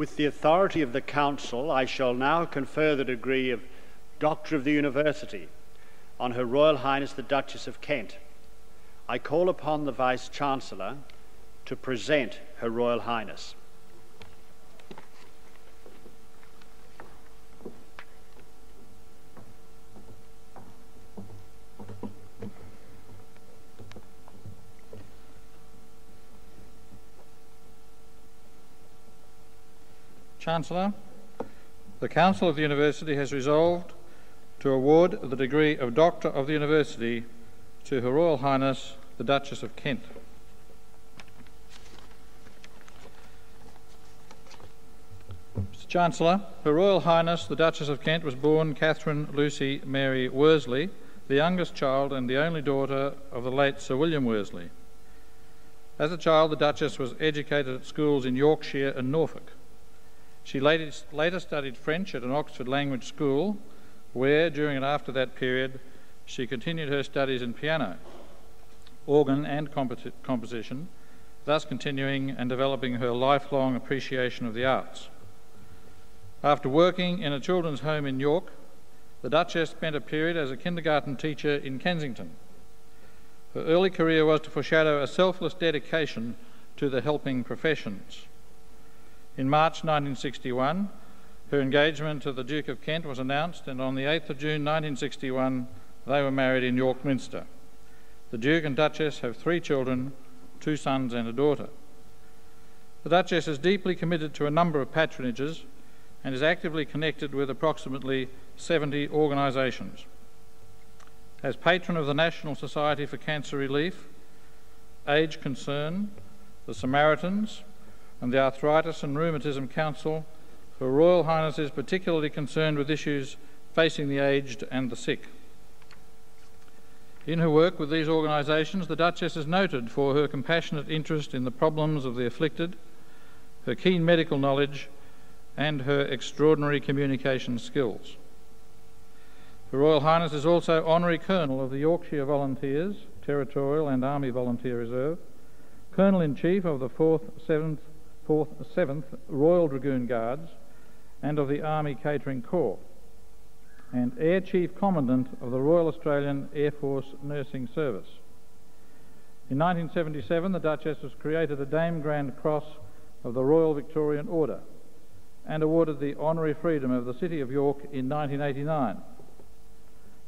With the authority of the Council, I shall now confer the degree of Doctor of the University on Her Royal Highness the Duchess of Kent. I call upon the Vice-Chancellor to present Her Royal Highness. Chancellor, the Council of the University has resolved to award the degree of Doctor of the University to Her Royal Highness the Duchess of Kent. Mr. Chancellor, Her Royal Highness the Duchess of Kent was born Catherine Lucy Mary Worsley, the youngest child and the only daughter of the late Sir William Worsley. As a child, the Duchess was educated at schools in Yorkshire and Norfolk. She later studied French at an Oxford language school, where, during and after that period, she continued her studies in piano, organ and composition, thus continuing and developing her lifelong appreciation of the arts. After working in a children's home in York, the Duchess spent a period as a kindergarten teacher in Kensington. Her early career was to foreshadow a selfless dedication to the helping professions. In March 1961, her engagement to the Duke of Kent was announced, and on the 8th of June 1961, they were married in York Minster. The Duke and Duchess have 3 children, 2 sons and a daughter. The Duchess is deeply committed to a number of patronages and is actively connected with approximately 70 organisations. As patron of the National Society for Cancer Relief, Age Concern, the Samaritans, and the Arthritis and Rheumatism Council, Her Royal Highness is particularly concerned with issues facing the aged and the sick. In her work with these organisations, the Duchess is noted for her compassionate interest in the problems of the afflicted, her keen medical knowledge, and her extraordinary communication skills. Her Royal Highness is also Honorary Colonel of the Yorkshire Volunteers, Territorial and Army Volunteer Reserve, Colonel-in-Chief of the 4th 7th Royal Dragoon Guards and of the Army Catering Corps, and Air Chief Commandant of the Royal Australian Air Force Nursing Service. In 1977, the Duchess was created a Dame Grand Cross of the Royal Victorian Order and awarded the Honorary Freedom of the City of York in 1989.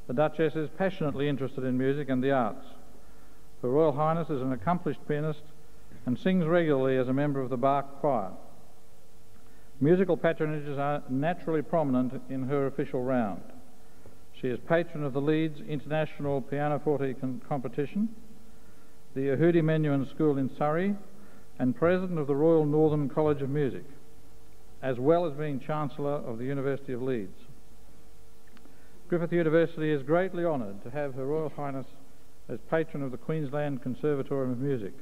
The Duchess is passionately interested in music and the arts. Her Royal Highness is an accomplished pianist and sings regularly as a member of the Bach Choir. Musical patronages are naturally prominent in her official round. She is patron of the Leeds International Pianoforte Competition, the Yehudi Menuhin School in Surrey, and President of the Royal Northern College of Music, as well as being Chancellor of the University of Leeds. Griffith University is greatly honoured to have Her Royal Highness as patron of the Queensland Conservatorium of Music.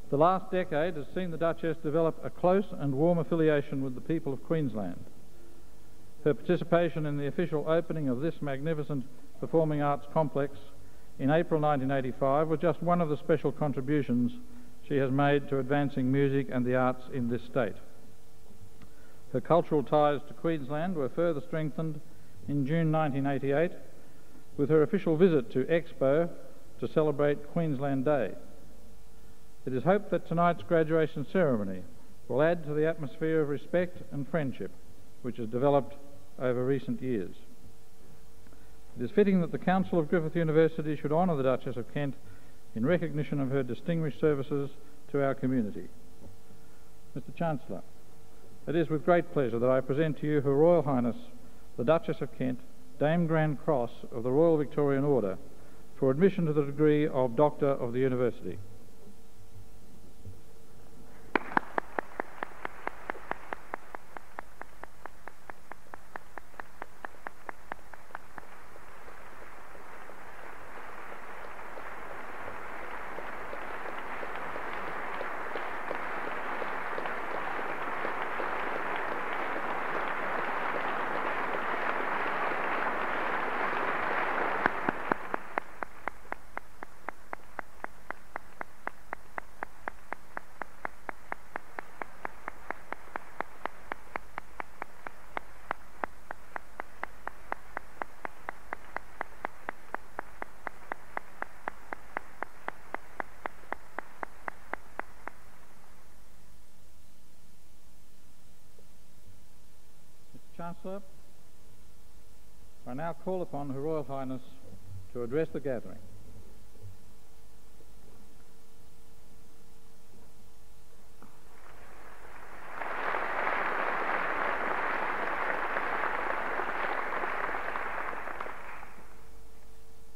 The last decade has seen the Duchess develop a close and warm affiliation with the people of Queensland. Her participation in the official opening of this magnificent performing arts complex in April 1985 was just one of the special contributions she has made to advancing music and the arts in this state. Her cultural ties to Queensland were further strengthened in June 1988 with her official visit to Expo to celebrate Queensland Day. It is hoped that tonight's graduation ceremony will add to the atmosphere of respect and friendship which has developed over recent years. It is fitting that the Council of Griffith University should honour the Duchess of Kent in recognition of her distinguished services to our community. Mr. Chancellor, it is with great pleasure that I present to you Her Royal Highness the Duchess of Kent, Dame Grand Cross of the Royal Victorian Order, for admission to the degree of Doctor of the University. Chancellor, I now call upon Her Royal Highness to address the gathering.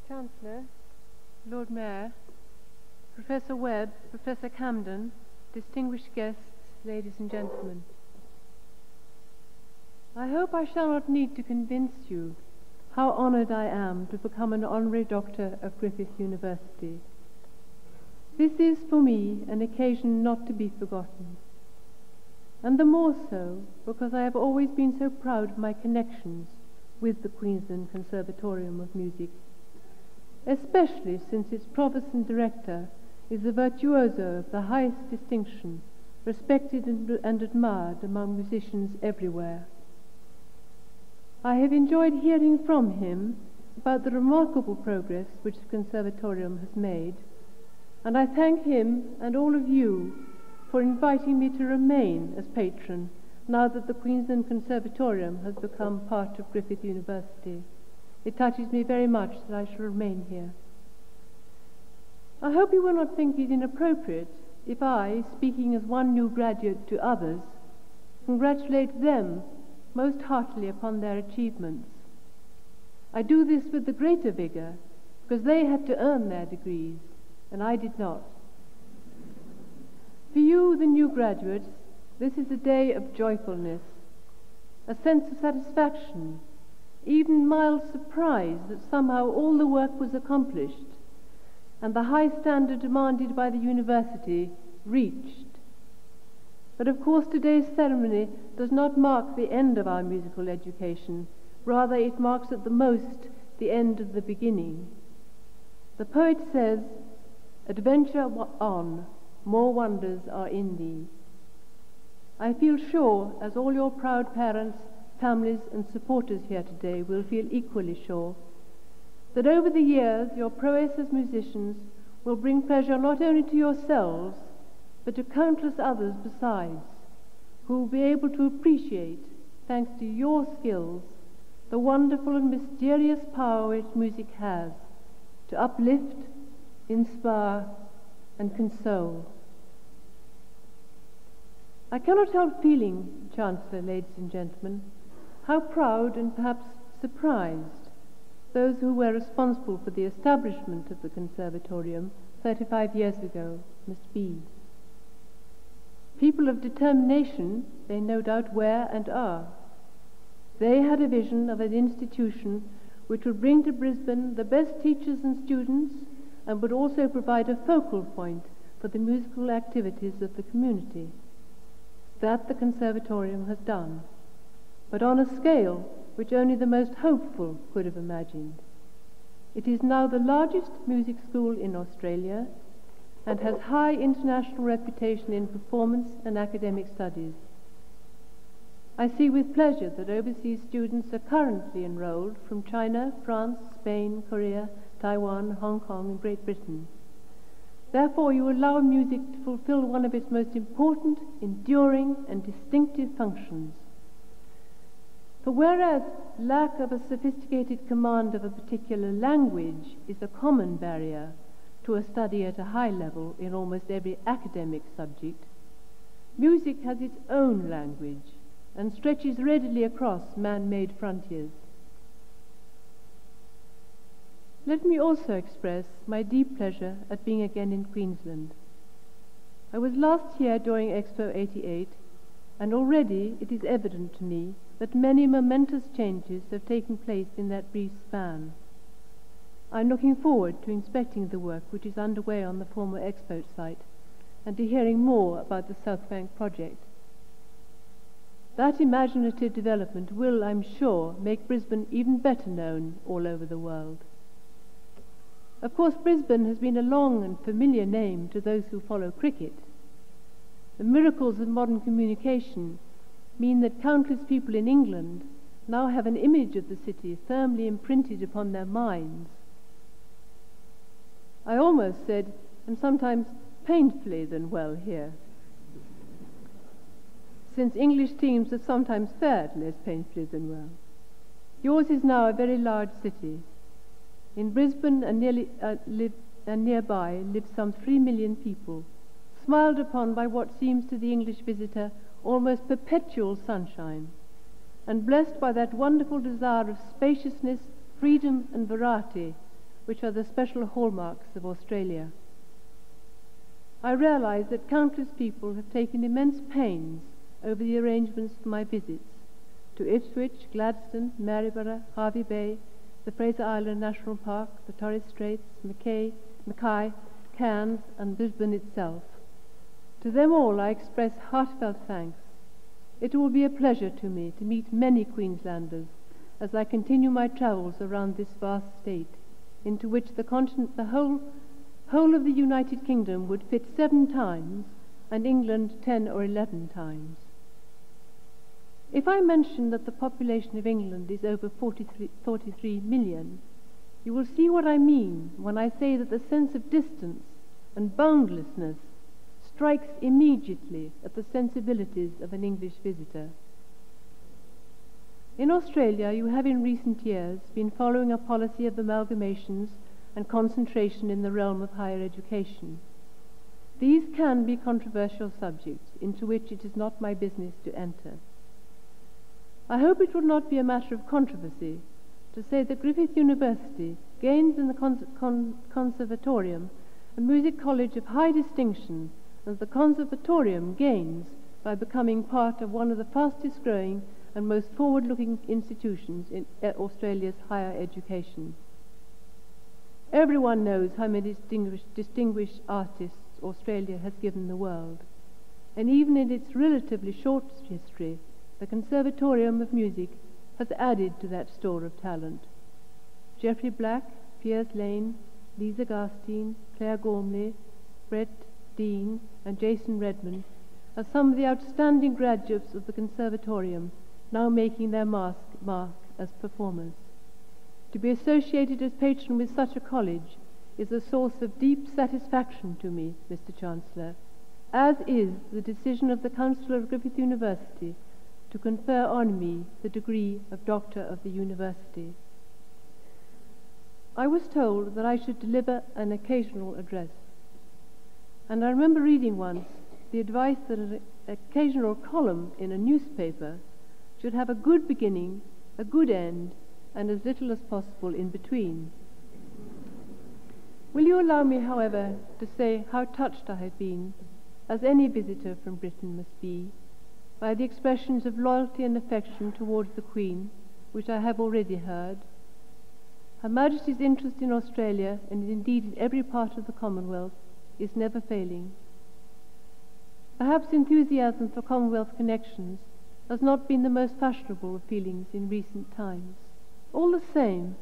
Chancellor, Lord Mayor, Professor Webb, Professor Camden, distinguished guests, ladies and gentlemen. I hope I shall not need to convince you how honoured I am to become an honorary doctor of Griffith University. This is for me an occasion not to be forgotten, and the more so because I have always been so proud of my connections with the Queensland Conservatorium of Music, especially since its provost and director is a virtuoso of the highest distinction, respected and admired among musicians everywhere. I have enjoyed hearing from him about the remarkable progress which the Conservatorium has made, and I thank him and all of you for inviting me to remain as patron now that the Queensland Conservatorium has become part of Griffith University. It touches me very much that I shall remain here. I hope you will not think it inappropriate if I, speaking as one new graduate to others, congratulate them most heartily upon their achievements. I do this with the greater vigour because they had to earn their degrees, and I did not. For you, the new graduates, this is a day of joyfulness, a sense of satisfaction, even mild surprise that somehow all the work was accomplished and the high standard demanded by the university reached. But of course today's ceremony does not mark the end of our musical education. Rather, it marks at the most the end of the beginning. The poet says, "Adventure on, more wonders are in thee." I feel sure, as all your proud parents, families and supporters here today will feel equally sure, that over the years your prowess as musicians will bring pleasure not only to yourselves, but to countless others besides, who will be able to appreciate, thanks to your skills, the wonderful and mysterious power which music has to uplift, inspire, and console. I cannot help feeling, Chancellor, ladies and gentlemen, how proud and perhaps surprised those who were responsible for the establishment of the Conservatorium 35 years ago must be. People of determination, they no doubt were and are. They had a vision of an institution which would bring to Brisbane the best teachers and students and would also provide a focal point for the musical activities of the community. That the Conservatorium has done, but on a scale which only the most hopeful could have imagined. It is now the largest music school in Australia and has high international reputation in performance and academic studies. I see with pleasure that overseas students are currently enrolled from China, France, Spain, Korea, Taiwan, Hong Kong, and Great Britain. Therefore, you allow music to fulfill one of its most important, enduring, and distinctive functions. For whereas lack of a sophisticated command of a particular language is a common barrier to a study at a high level in almost every academic subject, music has its own language and stretches readily across man-made frontiers. Let me also express my deep pleasure at being again in Queensland. I was last here during Expo 88, and already it is evident to me that many momentous changes have taken place in that brief span. I'm looking forward to inspecting the work which is underway on the former Expo site and to hearing more about the South Bank project. That imaginative development will, I'm sure, make Brisbane even better known all over the world. Of course, Brisbane has been a long and familiar name to those who follow cricket. The miracles of modern communication mean that countless people in England now have an image of the city firmly imprinted upon their minds. I almost said, and sometimes painfully than well here. since English teams have sometimes fared less painfully than well. Yours is now a very large city. In Brisbane and nearby live some 3 million people, smiled upon by what seems to the English visitor almost perpetual sunshine, and blessed by that wonderful desire of spaciousness, freedom and variety which are the special hallmarks of Australia. I realize that countless people have taken immense pains over the arrangements for my visits to Ipswich, Gladstone, Maryborough, Hervey Bay, the Fraser Island National Park, the Torres Straits, Mackay, Cairns and Brisbane itself. To them all I express heartfelt thanks. It will be a pleasure to me to meet many Queenslanders as I continue my travels around this vast state, into which the whole of the United Kingdom would fit 7 times, and England 10 or 11 times. If I mention that the population of England is over 43 million, you will see what I mean when I say that the sense of distance and boundlessness strikes immediately at the sensibilities of an English visitor. In Australia, you have in recent years been following a policy of amalgamations and concentration in the realm of higher education. These can be controversial subjects into which it is not my business to enter. I hope it will not be a matter of controversy to say that Griffith University gains in the Conservatorium a music college of high distinction, and the Conservatorium gains by becoming part of one of the fastest growing and most forward-looking institutions in Australia's higher education. Everyone knows how many distinguished artists Australia has given the world, and even in its relatively short history, the Conservatorium of Music has added to that store of talent. Geoffrey Black, Piers Lane, Lisa Garstein, Claire Gormley, Brett Dean and Jason Redman are some of the outstanding graduates of the Conservatorium now making their mark as performers. To be associated as patron with such a college is a source of deep satisfaction to me, Mr. Chancellor, as is the decision of the Council of Griffith University to confer on me the degree of Doctor of the University. I was told that I should deliver an occasional address, and I remember reading once the advice that an occasional column in a newspaper should have a good beginning, a good end, and as little as possible in between. Will you allow me, however, to say how touched I have been, as any visitor from Britain must be, by the expressions of loyalty and affection towards the Queen, which I have already heard. Her Majesty's interest in Australia, and indeed in every part of the Commonwealth, is never failing. Perhaps enthusiasm for Commonwealth connections has not been the most fashionable of feelings in recent times. All the same,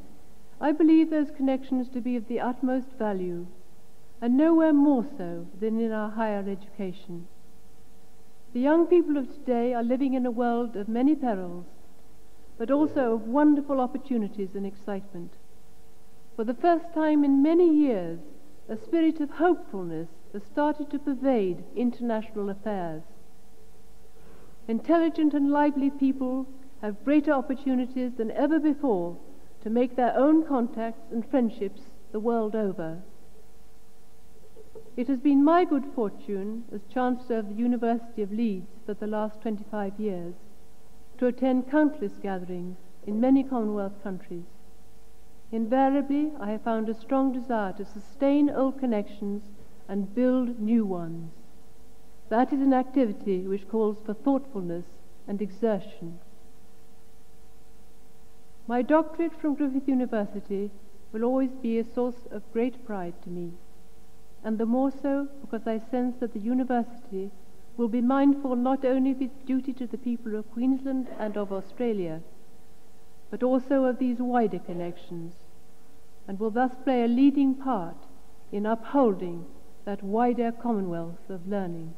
I believe those connections to be of the utmost value, and nowhere more so than in our higher education. The young people of today are living in a world of many perils, but also of wonderful opportunities and excitement. For the first time in many years, a spirit of hopefulness has started to pervade international affairs. Intelligent and lively people have greater opportunities than ever before to make their own contacts and friendships the world over. It has been my good fortune as Chancellor of the University of Leeds for the last 25 years to attend countless gatherings in many Commonwealth countries. Invariably, I have found a strong desire to sustain old connections and build new ones. That is an activity which calls for thoughtfulness and exertion. My doctorate from Griffith University will always be a source of great pride to me, and the more so because I sense that the University will be mindful not only of its duty to the people of Queensland and of Australia, but also of these wider connections, and will thus play a leading part in upholding that wider Commonwealth of learning.